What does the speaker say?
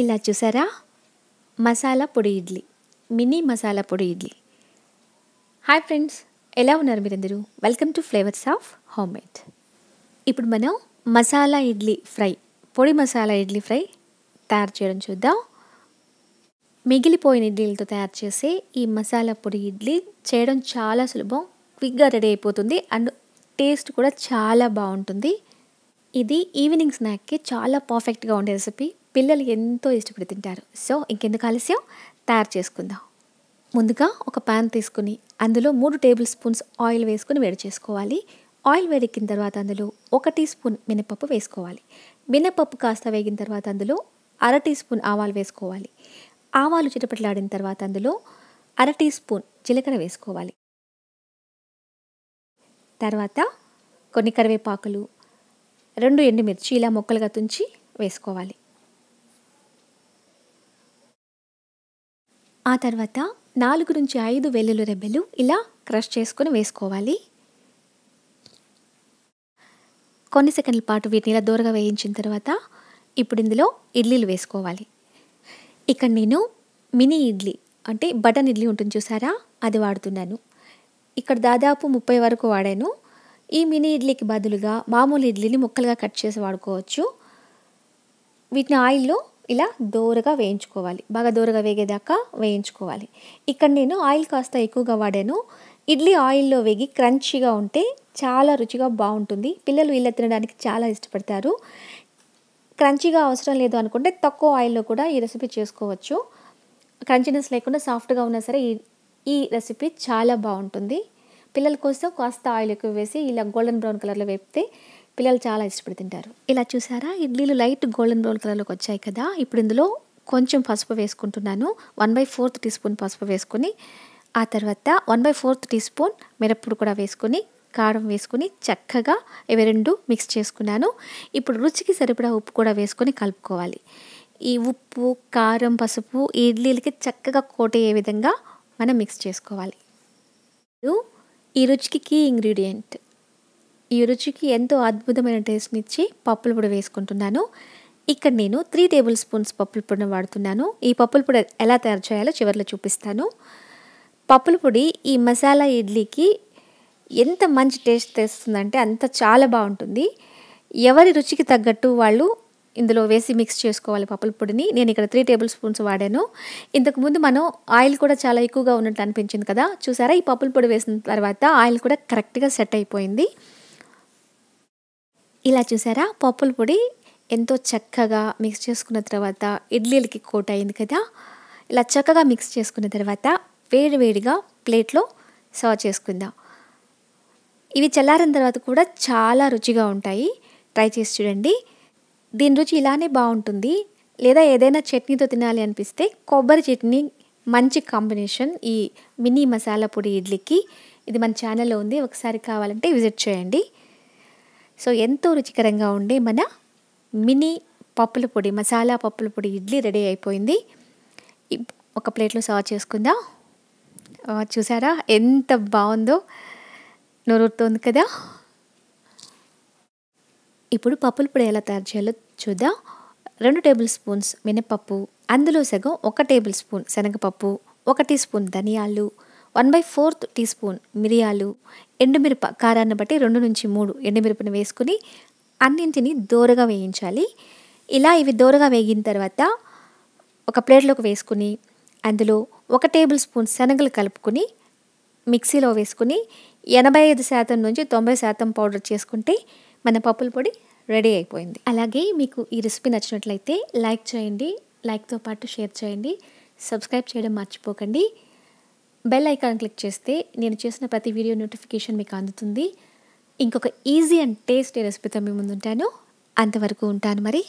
ఇలా చూసారా మసాలా పొడి ఇడ్లీ, మినీ మసాలా పొడి ఇడ్లీ. హాయ్ ఫ్రెండ్స్, ఎలా ఉన్నారు మీరందరూ? Welcome to flavours of home made. ఇప్పుడు మనం మసాలా ఇడ్లీ ఫ్రై, పొడి మసాలా ఇడ్లీ ఫ్రై తయారు చేయడం చూద్దాం. మిగిలిపోయిన ఇడ్లీలతో తయారు చేసే ఈ మసాలా పొడి ఇడ్లీ చేయడం చాలా సులభం, క్విక్గా రెడీ అయిపోతుంది అండ్ టేస్ట్ కూడా చాలా బాగుంటుంది. ఇది ఈవినింగ్ స్నాక్కి చాలా పర్ఫెక్ట్గా ఉండే రెసిపీ. పిల్లలు ఎంతో ఇష్టపడి తింటారు. సో ఇంకెందుకు ఆలస్యం, తయారు చేసుకుందాం. ముందుగా ఒక ప్యాన్ తీసుకుని అందులో 3 టేబుల్ స్పూన్స్ ఆయిల్ వేసుకుని వేడి చేసుకోవాలి. ఆయిల్ వేడెక్కిన తర్వాత అందులో 1 టీ స్పూన్ మినపప్పు వేసుకోవాలి. మినపప్పు కాస్త వేగిన తర్వాత అందులో 1/2 టీ స్పూన్ ఆవాలు వేసుకోవాలి. ఆవాలు చిటపటలాడిన తర్వాత అందులో 1/2 టీ స్పూన్ జీలకర్ర వేసుకోవాలి. తర్వాత కొన్ని కరివేపాకులు, 2 ఎండుమిర్చి ఇలా ముక్కలుగా తుంచి వేసుకోవాలి. ఆ తర్వాత 4 నుంచి 5 వెల్లుల్లి రెబ్బలు ఇలా క్రష్ చేసుకొని వేసుకోవాలి. కొన్ని సెకండ్ల పాటు వీటిని ఇలా దూరగా వేయించిన తర్వాత ఇప్పుడు ఇందులో ఇడ్లీలు వేసుకోవాలి. ఇక్కడ నేను మినీ ఇడ్లీ అంటే బటన్ ఇడ్లీ ఉంటుంది చూసారా, అది వాడుతున్నాను. ఇక్కడ దాదాపు 30 వరకు వాడాను. ఈ మినీ ఇడ్లీకి బదులుగా మామూలు ఇడ్లీని ముక్కలుగా కట్ చేసి వాడుకోవచ్చు. వీటిని ఆయిల్లో ఇలా దోరగా వేయించుకోవాలి, బాగా దోరగా వేగేదాకా వేయించుకోవాలి. ఇక్కడ నేను ఆయిల్ కాస్త ఎక్కువగా వాడాను. ఇడ్లీ ఆయిల్లో వేగి క్రంచీగా ఉంటే చాలా రుచిగా బాగుంటుంది. పిల్లలు ఇలా తినడానికి చాలా ఇష్టపడతారు. క్రంచీగా అవసరం లేదు అనుకుంటే తక్కువ ఆయిల్లో కూడా ఈ రెసిపీ చేసుకోవచ్చు. క్రంచీనెస్ లేకుండా సాఫ్ట్గా ఉన్నా సరే ఈ రెసిపీ చాలా బాగుంటుంది. పిల్లల కోసం కాస్త ఆయిల్ ఎక్కువ వేసి ఇలా గోల్డెన్ బ్రౌన్ కలర్లో వేపితే పిల్లలు చాలా ఇష్టపడి తింటారు. ఇలా చూసారా, ఇడ్లీలు లైట్ గోల్డెన్ బ్రౌన్ కలర్లోకి వచ్చాయి కదా. ఇప్పుడు ఇందులో కొంచెం పసుపు వేసుకుంటున్నాను. 1/4 టీ స్పూన్ పసుపు వేసుకొని, ఆ తర్వాత 1/4 టీ స్పూన్ మిరప్పొడి కూడా వేసుకొని, కారం వేసుకొని చక్కగా ఇవి 2 మిక్స్ చేసుకున్నాను. ఇప్పుడు రుచికి సరిపడా ఉప్పు కూడా వేసుకొని కలుపుకోవాలి. ఈ ఉప్పు, కారం, పసుపు ఈ ఇడ్లీలకి చక్కగా కోట్ అయ్యే విధంగా మనం మిక్స్ చేసుకోవాలి. ఈ రుచికి కీ ఇంగ్రీడియంట్, ఈ రుచికి ఎంతో అద్భుతమైన టేస్ట్ని ఇచ్చి పప్పుల పొడి వేసుకుంటున్నాను. ఇక్కడ నేను 3 టేబుల్ స్పూన్స్ పప్పుల పొడిని వాడుతున్నాను. ఈ పప్పుల పొడి ఎలా తయారు చేయాలో చివరిలో చూపిస్తాను. పప్పుల పొడి ఈ మసాలా ఇడ్లీకి ఎంత మంచి టేస్ట్ తెస్తుందంటే అంత చాలా బాగుంటుంది. ఎవరి రుచికి తగ్గట్టు వాళ్ళు ఇందులో వేసి మిక్స్ చేసుకోవాలి పప్పుల పొడిని. నేను ఇక్కడ 3 టేబుల్ స్పూన్స్ వాడాను. ఇంతకుముందు మనం ఆయిల్ కూడా చాలా ఎక్కువగా ఉన్నట్టు అనిపించింది కదా. చూసారా, ఈ పప్పుల పొడి వేసిన తర్వాత ఆయిల్ కూడా కరెక్ట్గా సెట్ అయిపోయింది. ఇలా చూసారా, పప్పుల పొడి ఎంతో చక్కగా మిక్స్ చేసుకున్న తర్వాత ఇడ్లీలకి కోట్ అయింది కదా. ఇలా చక్కగా మిక్స్ చేసుకున్న తర్వాత వేడివేడిగా ప్లేట్లో సర్వ్ చేసుకుందాం. ఇవి చల్లారిన తర్వాత కూడా చాలా రుచిగా ఉంటాయి. ట్రై చేసి చూడండి. దీని రుచి ఇలానే బాగుంటుంది. లేదా ఏదైనా చట్నీతో తినాలి అనిపిస్తే కొబ్బరి చట్నీ మంచి కాంబినేషన్ ఈ మినీ మసాలా పొడి ఇడ్లీకి. ఇది మన ఛానల్లో ఉంది, ఒకసారి కావాలంటే విజిట్ చేయండి. సో ఎంతో రుచికరంగా ఉండే మన మినీ పప్పుల పొడి, మసాలా పప్పుల పొడి ఇడ్లీ రెడీ అయిపోయింది. ఒక ప్లేట్లో సర్వ్ చేసుకుందాం. చూసారా ఎంత బాగుందో, నోరూరుతోంది కదా. ఇప్పుడు పప్పుల పొడి ఎలా తయారు చేయాలో చూద్దాం. 2 టేబుల్ స్పూన్స్ మినపప్పు, అందులో సగం 1 టేబుల్ స్పూన్ శనగపప్పు, 1 టీ స్పూన్ ధనియాలు, 1/4 టీ స్పూన్ మిరియాలు, ఎండుమిరప కారాన్ని బట్టి 2 నుంచి 3 ఎండుమిరపని వేసుకుని అన్నింటినీ దోరగా వేయించాలి. ఇలా ఇవి దోరగా వేగిన తర్వాత ఒక ప్లేట్లోకి వేసుకుని అందులో 1 టేబుల్ స్పూన్ శనగలు కలుపుకొని మిక్సీలో వేసుకుని 85% నుంచి 90% పౌడర్ చేసుకుంటే మన పప్పుల పొడి రెడీ అయిపోయింది. అలాగే మీకు ఈ రెసిపీ నచ్చినట్లయితే లైక్ చేయండి, లైక్తో పాటు షేర్ చేయండి, సబ్స్క్రైబ్ చేయడం మర్చిపోకండి. బెల్ ఐకాన్ క్లిక్ చేస్తే నేను చేసిన ప్రతి వీడియో నోటిఫికేషన్ మీకు అందుతుంది. ఇంకొక ఈజీ అండ్ టేస్టీ రెసిపీతో మీ ముందుంటాను. అంతవరకు ఉంటాను మరి.